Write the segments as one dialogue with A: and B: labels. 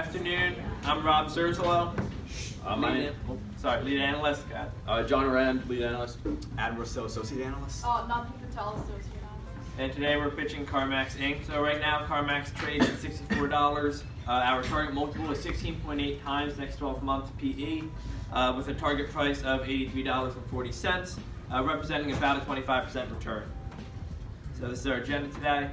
A: afternoon. I'm Rob Zurzolo. Lead analyst.
B: John Arand, lead analyst.
C: Adam Rousseau, associate analyst.
D: Nothing Patel, associate analyst.
A: And today we're pitching Carmax Inc. So right now Carmax trades at $64. Our target multiple is 16.8 times next 12 month PE, with a target price of $83.40, representing about a 25% return. So this is our agenda today.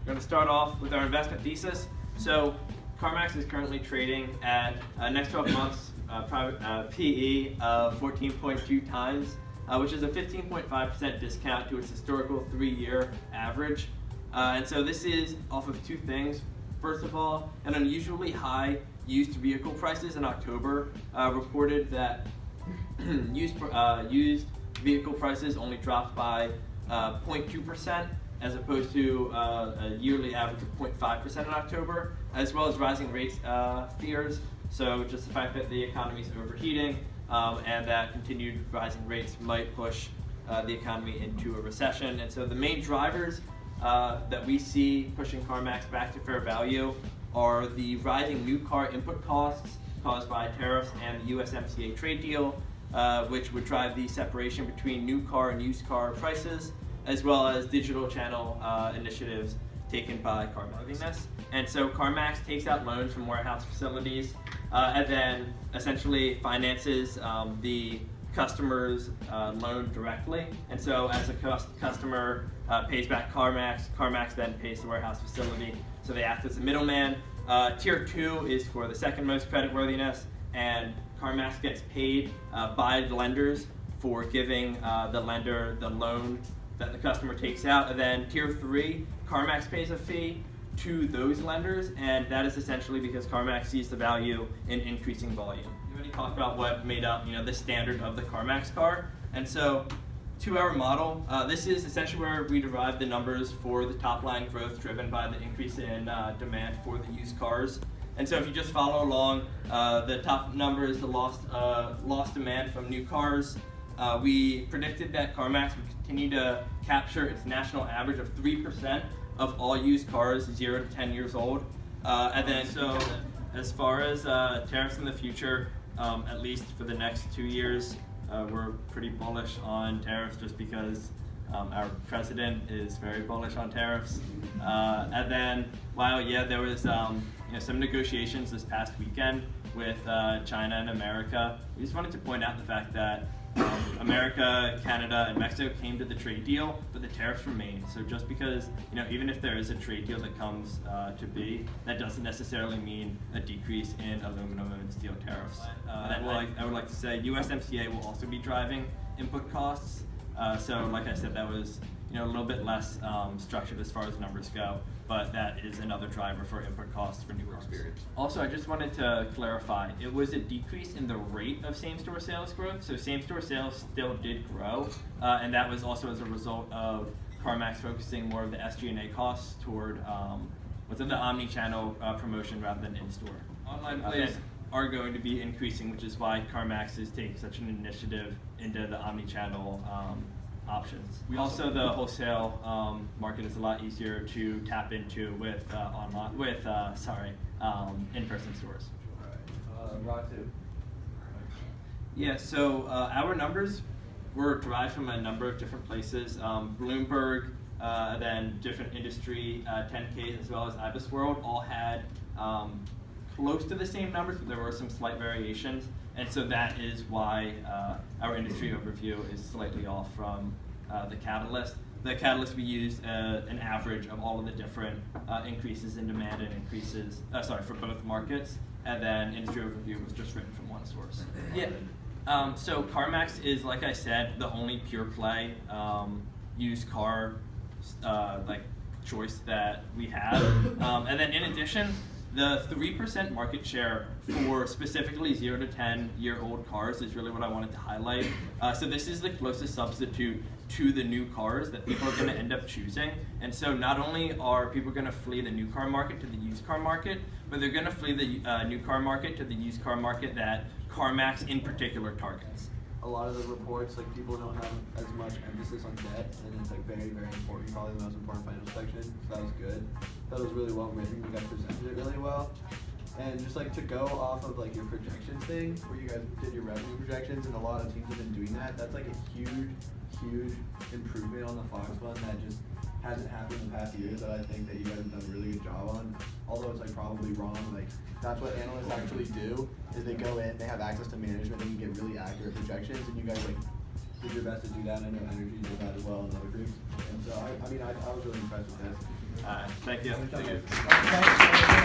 A: We're going to start off with our investment thesis. So Carmax is currently trading at next 12 months PE of 14.2 times, which is a 15.5% discount to its historical 3-year average. And so this is off of two things. First of all, an unusually high used vehicle prices in October reported that used vehicle prices only dropped by 0.2%, as opposed to a yearly average of 0.5% in October, as well as rising rates fears. So just the fact that the economy is overheating and that continued rising rates might push the economy into a recession. And so the main drivers that we see pushing Carmax back to fair value are the rising new car input costs caused by tariffs and the USMCA trade deal, which would drive the separation between new car and used car prices, as well as digital channel initiatives taken by Carmax. And so Carmax takes out loans from warehouse facilities and then essentially finances the customer's loan directly. And so as a customer pays back Carmax, Carmax then pays the warehouse facility. So they act as a middleman. Tier 2 is for the second most creditworthiness, and Carmax gets paid by the lenders for giving the lender the loan that the customer takes out. And then Tier 3, Carmax pays a fee to those lenders, and that is essentially because Carmax sees the value in increasing volume. We already talked about what made up the standard of the Carmax car, and so to our model, this is essentially where we derive the numbers for the top line growth driven by the increase in demand for the used cars. And so if you just follow along, the top number is the lost demand from new cars. We predicted that Carmax would continue to capture its national average of 3% of all used cars 0 to 10 years old. And then so as far as tariffs in the future, at least for the next 2 years, we're pretty bullish on tariffs just because our president is very bullish on tariffs. And then while there was some negotiations this past weekend with China and America, we just wanted to point out the fact that America, Canada, and Mexico came to the trade deal, but the tariffs remain. So just because, even if there is a trade deal that comes to be, that doesn't necessarily mean a decrease in aluminum and steel tariffs. I would like to say USMCA will also be driving input costs. So like I said, that was a little bit less structured as far as numbers go, but that is another driver for input costs for new cars. Also, I just wanted to clarify, it was a decrease in the rate of same-store sales growth. So same-store sales still did grow, and that was also as a result of Carmax focusing more of the SG&A costs toward within the omni-channel promotion rather than in-store. Online plays are going to be increasing, which is why Carmax is taking such an initiative into the omni-channel options. Also, the wholesale market is a lot easier to tap into with in-person stores.
B: Rod too.
A: Yeah, so our numbers were derived from a number of different places. Bloomberg, then different industry 10Ks, as well as IBIS World, all had close to the same numbers, but there were some slight variations. And so that is why our industry overview is slightly off from the catalyst. The catalyst, we used an average of all of the different increases in demand and increases, for both markets. And then industry overview was just written from one source. Yeah. So Carmax is, like I said, the only pure play used car choice that we have. And then in addition, the 3% market share for specifically 0 to 10-year-old cars is really what I wanted to highlight. So this is the closest substitute to the new cars that people are going to end up choosing. And so not only are people going to flee the new car market to the used car market, but they're going to flee the new car market to the used car market that Carmax in particular targets.
E: A lot of the reports, people don't have as much emphasis on debt, and it's very, very important, probably the most important financial section. So that was good. I thought it was really well written. You guys presented it really well. And just like to go off of like your projections thing, where you guys did your revenue projections, and a lot of teams have been doing that. That's like a huge improvement on the Fox one that just hasn't happened in the past years. That I think that you guys have done a really good job on. Although it's like probably wrong. Like that's what analysts actually do. Is they go in, they have access to management, they can get really accurate projections, and you guys like did your best to do that. And I know Energy did that as well in other groups. And so I was really impressed with this.
A: Thank you.
E: Thank you.